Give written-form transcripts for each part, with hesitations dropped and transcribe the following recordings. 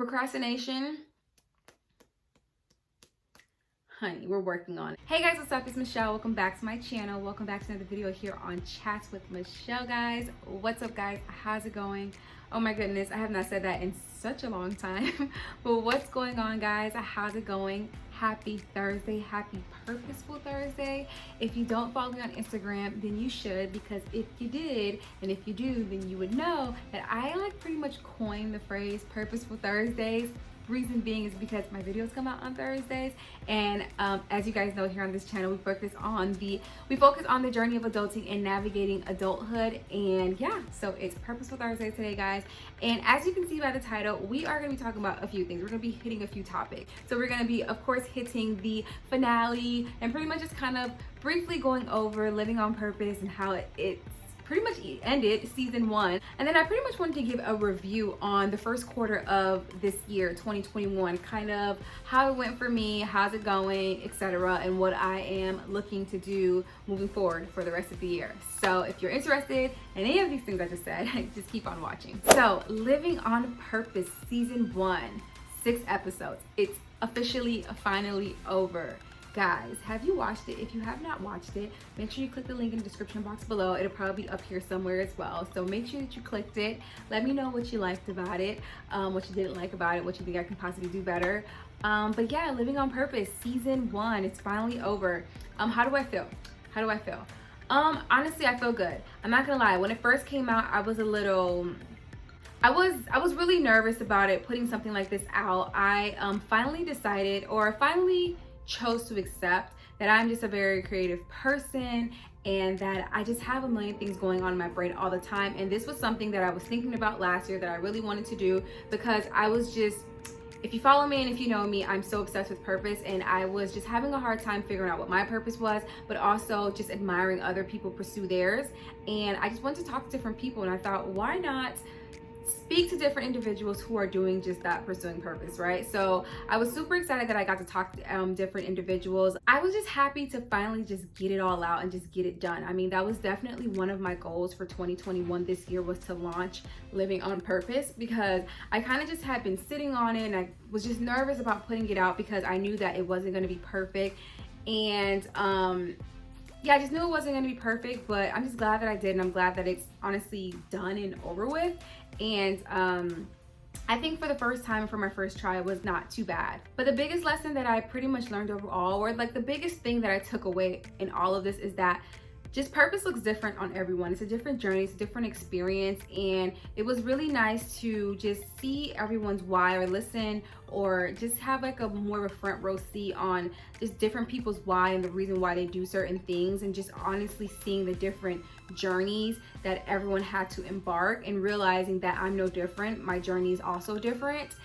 procrastination, honey, we're working on it. Hey guys, what's up? It's Michelle. Welcome back to my channel. Welcome back to another video here on Chats with Michelle, guys. What's up, guys? How's it going? Oh my goodness, I have not said that in such a long time. But what's going on, guys? How's it going? Happy Thursday. Happy Purposeful Thursday. If you don't follow me on Instagram, then you should, because if you did, and if you do, then you would know that I pretty much coined the phrase Purposeful Thursdays. Reason being is because my videos come out on Thursdays, and as you guys know, here on this channel we focus on the journey of adulting and navigating adulthood. And yeah, so it's Purposeful Thursday today, guys. And as you can see by the title, we are going to be talking about a few things. We're going to be hitting a few topics. So we're going to be, of course, hitting the finale and pretty much just kind of briefly going over living on purpose and how it's pretty much ended season 1. And then I pretty much wanted to give a review on the first quarter of this year, 2021, kind of how it went for me, how's it going, etc., and what I am looking to do moving forward for the rest of the year. So if you're interested in any of these things I just said, just keep on watching. So Living on Purpose season 1, 6 episodes. It's officially finally over. Guys, have you watched it? If you have not watched it, make sure you click the link in the description box below. It'll probably be up here somewhere as well. So make sure that you clicked it. Let me know what you liked about it, what you didn't like about it, what you think I can possibly do better. But yeah, Living on Purpose season 1, it's finally over. How do I feel? How do I feel? Honestly, I feel good. I'm not gonna lie. When it first came out, I was really nervous about it, putting something like this out. I finally decided, or finally chose to accept, that I'm just a very creative person and that I just have a million things going on in my brain all the time. And this was something that I was thinking about last year that I really wanted to do, because I was just, if you follow me and if you know me, I'm so obsessed with purpose, and I was just having a hard time figuring out what my purpose was, but also just admiring other people pursue theirs. And I just wanted to talk to different people, and I thought, why not speak to different individuals who are doing just that, pursuing purpose, right? So I was super excited that I got to talk to different individuals. I was just happy to finally just get it all out and just get it done. I mean, that was definitely one of my goals for 2021 this year, was to launch Living on Purpose, because I kind of just had been sitting on it and I was just nervous about putting it out because I knew that it wasn't going to be perfect. And yeah, I just knew it wasn't going to be perfect, but I'm just glad that I did, and I'm glad that it's honestly done and over with. And I think for the first time, for my first try, it was not too bad. But the biggest lesson that I pretty much learned overall, or the biggest thing that I took away in all of this, is that just purpose looks different on everyone. It's a different journey, it's a different experience, and it was really nice to just see everyone's why, or listen, or just have a more of a front row seat on just different people's why and the reason why they do certain things, and just honestly seeing the different journeys that everyone had to embark, and realizing that I'm no different. My journey is also different.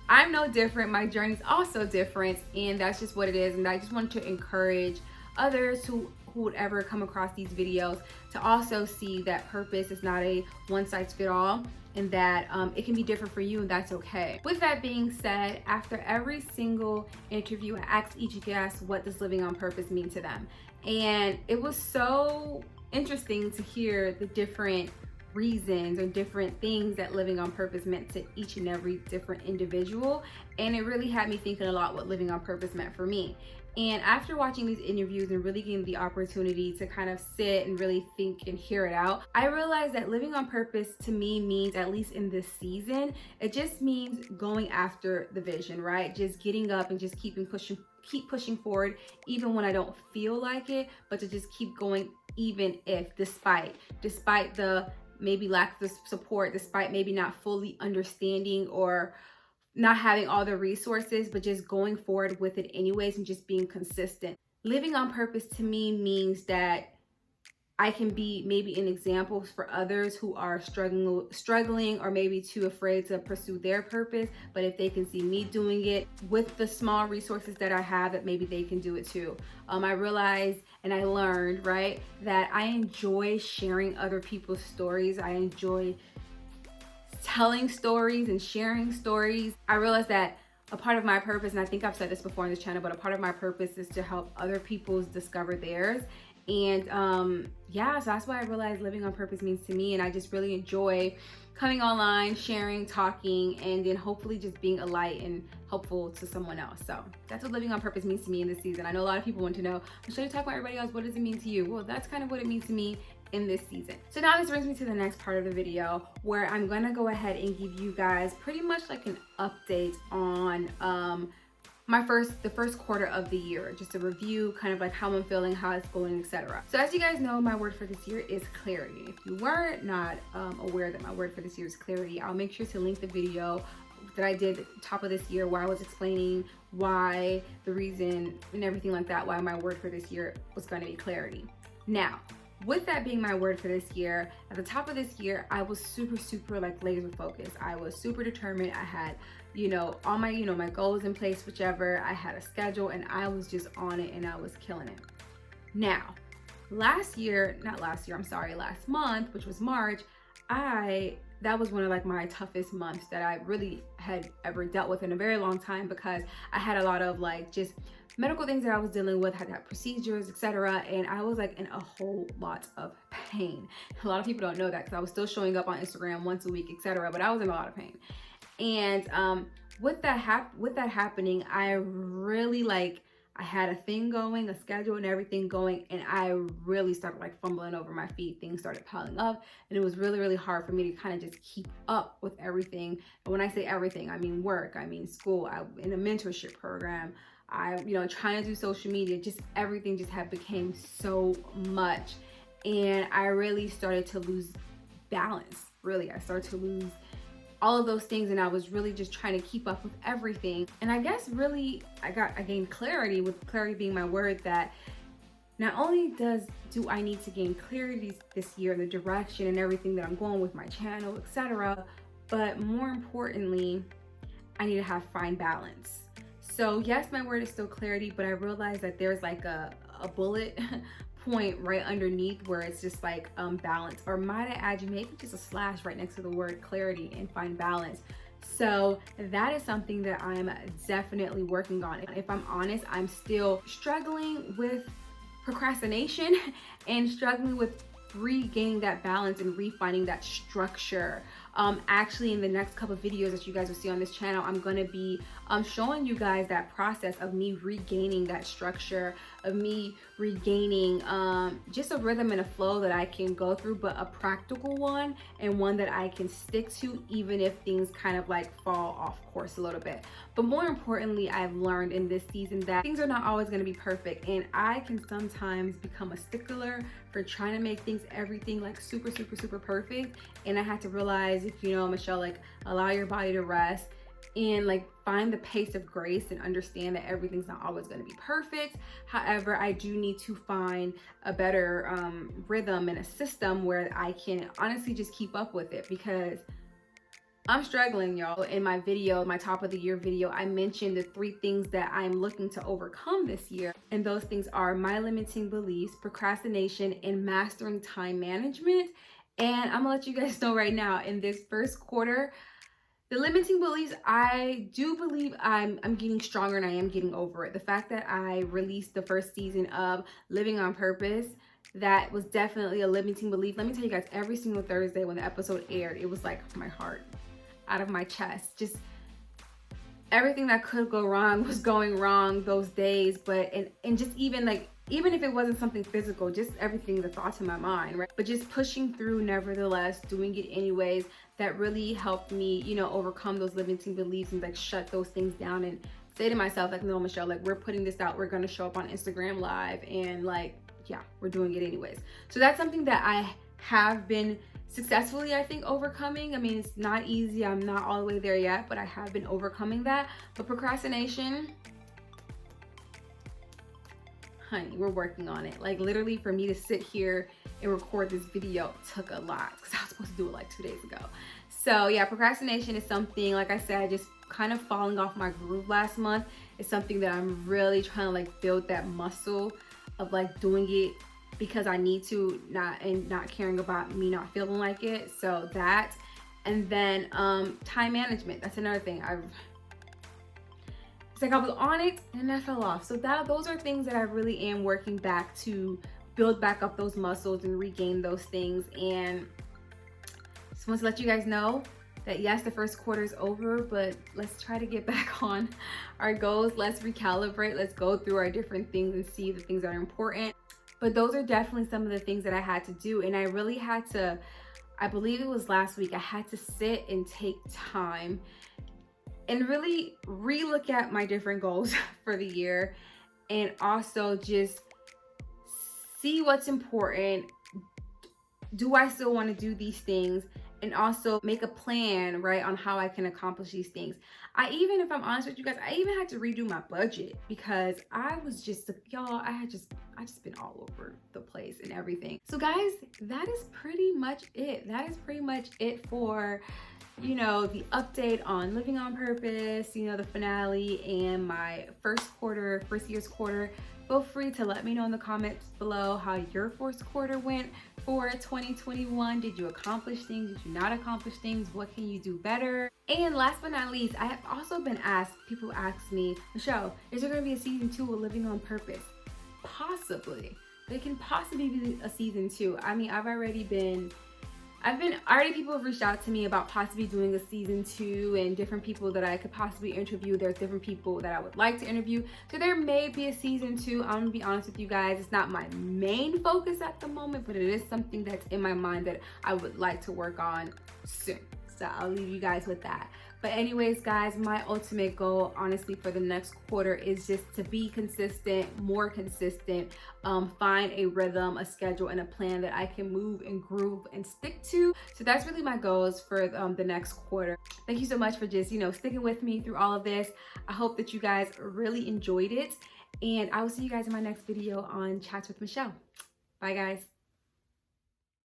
I'm no different. My journey is also different, and that's just what it is. And I just wanted to encourage others who would ever come across these videos to also see that purpose is not a one-size-fits-all, and that it can be different for you, and that's okay. With that being said, after every single interview, I asked each guest, what does living on purpose mean to them? And it was so interesting to hear the different reasons or different things that living on purpose meant to each and every different individual. And it really had me thinking a lot what living on purpose meant for me. And after watching these interviews and really getting the opportunity to kind of sit and really think and hear it out, I realized that living on purpose to me means, at least in this season, it just means going after the vision, right? Just getting up and just keep pushing forward, even when I don't feel like it, but to just keep going, even if, despite the maybe lack of support, despite maybe not fully understanding or not having all the resources, but just going forward with it anyways, and just being consistent. Living on purpose to me means that I can be maybe an example for others who are struggling or maybe too afraid to pursue their purpose. But if they can see me doing it with the small resources that I have, that maybe they can do it too. I realized and I learned, right, that I enjoy sharing other people's stories. I enjoy telling stories and sharing stories. I realized that a part of my purpose, and I think I've said this before on this channel, but a part of my purpose is to help other people discover theirs. And yeah, so that's why I realized living on purpose means to me. And I just really enjoy coming online, sharing, talking, and then hopefully just being a light and helpful to someone else. So that's what living on purpose means to me in this season. I know a lot of people want to know, should I talk about everybody else? What does it mean to you? Well, that's kind of what it means to me in this season. So now this brings me to the next part of the video, where I'm gonna go ahead and give you guys pretty much like an update on the first quarter of the year, just a review, kind of like how I'm feeling, how it's going, etc. So as you guys know, my word for this year is clarity. If you were not aware that my word for this year is clarity, I'll make sure to link the video that I did top of this year where I was explaining why, the reason and everything like that, why my word for this year was going to be clarity. Now, with that being my word for this year, at the top of this year, I was super like laser focused. I was super determined. I had, all my, my goals in place, whichever. I had a schedule and I was just on it and I was killing it. Now, last month, which was March, that was one of like my toughest months that I really had ever dealt with in a very long time, because I had a lot of like just medical things that I was dealing with, had to have procedures, etc. And I was like in a whole lot of pain. A lot of people don't know that because I was still showing up on Instagram once a week, etc. But I was in a lot of pain. And with that happening, I really I had a thing going, a schedule and everything going, and I really started like fumbling over my feet. Things started piling up, and it was really hard for me to kind of just keep up with everything. And when I say everything, I mean work, I mean school, I'm in a mentorship program, trying to do social media, just everything just became so much. And I really started to lose balance. I started to lose all of those things, and I was really just trying to keep up with everything. And I guess really I gained clarity, with clarity being my word, that not only do I need to gain clarity this year in the direction and everything that I'm going with my channel, etc., but more importantly, I need to find balance. So yes, my word is still clarity, but I realized that there's like a bullet point right underneath where it's just like balance, or might I add, you maybe just a slash right next to the word clarity, and find balance. So that is something that I'm definitely working on. If I'm honest, I'm still struggling with procrastination and struggling with regaining that balance and refinding that structure. Actually, in the next couple of videos that you guys will see on this channel, I'm going to be showing you guys that process of me regaining that structure, of me regaining just a rhythm and a flow that I can go through, but a practical one, and one that I can stick to even if things kind of like fall off course a little bit. But more importantly, I've learned in this season that things are not always going to be perfect, and I can sometimes become a stickler for trying to make everything like super perfect. And I had to realize, if Michelle, like, allow your body to rest and like find the pace of grace, and understand that everything's not always going to be perfect. However, I do need to find a better rhythm and a system where I can honestly just keep up with it, because I'm struggling, y'all. In my video, my top of the year video, I mentioned the 3 things that I'm looking to overcome this year. And those things are my limiting beliefs, procrastination, and mastering time management. And I'm gonna let you guys know right now, in this first quarter, the limiting beliefs, I do believe I'm getting stronger, and I am getting over it. The fact that I released the first season of Living on Purpose, that was definitely a limiting belief. Let me tell you guys, every single Thursday when the episode aired, it was like my heart out of my chest. Just everything that could go wrong was going wrong those days. But and just even if it wasn't something physical, just everything, the thoughts in my mind, right? But just pushing through nevertheless, doing it anyways, that really helped me, overcome those limiting beliefs and like shut those things down and say to myself, like, no, Michelle, like, we're putting this out, we're gonna show up on Instagram Live, and like, yeah, we're doing it anyways. So that's something that I have been successfully, I think, overcoming. I mean, it's not easy, I'm not all the way there yet, but I have been overcoming that. But procrastination, honey, we're working on it. Like, literally, for me to sit here and record this video took a lot, because I was supposed to do it like 2 days ago. So yeah, procrastination is something, like I said, just kind of falling off my groove last month. It's something that I'm really trying to like build that muscle of like doing it because I need to, not caring about me not feeling like it. So that, and then time management, that's another thing. It's like I was on it and I fell off. So those are things that I really am working back to build back up those muscles and regain those things. And Just want to let you guys know that yes, the first quarter is over, but let's try to get back on our goals. Let's recalibrate. Let's go through our different things and see the things that are important. But those are definitely some of the things that I had to do. And I really had to, I believe it was last week, I had to sit and take time and really relook at my different goals for the year, and also just see what's important. Do I still want to do these things? And also make a plan, right, on how I can accomplish these things. If I'm honest with you guys, I even had to redo my budget because I was just, y'all, I just been all over the place and everything. So guys, that is pretty much it. That is pretty much it for, you know, the update on Living on Purpose, you know, the finale and my first year's quarter. Feel free to let me know in the comments below how your first quarter went for 2021. Did you accomplish things? Did you not accomplish things? What can you do better? And last but not least, I have also been asked, people ask me, Michelle, is there going to be a season 2 of Living on Purpose? Possibly. There can possibly be a season 2. I mean, people have reached out to me about possibly doing a season 2 and different people that I could possibly interview. There's different people that I would like to interview. So there may be a season 2. I'm gonna be honest with you guys. It's not my main focus at the moment, but it is something that's in my mind that I would like to work on soon. So I'll leave you guys with that. But anyways, guys, my ultimate goal, honestly, for the next quarter is just to be consistent, more consistent, find a rhythm, a schedule, and a plan that I can move and groove and stick to. So that's really my goals for the next quarter. Thank you so much for just, you know, sticking with me through all of this. I hope that you guys really enjoyed it. And I will see you guys in my next video on Chats with Michelle. Bye, guys.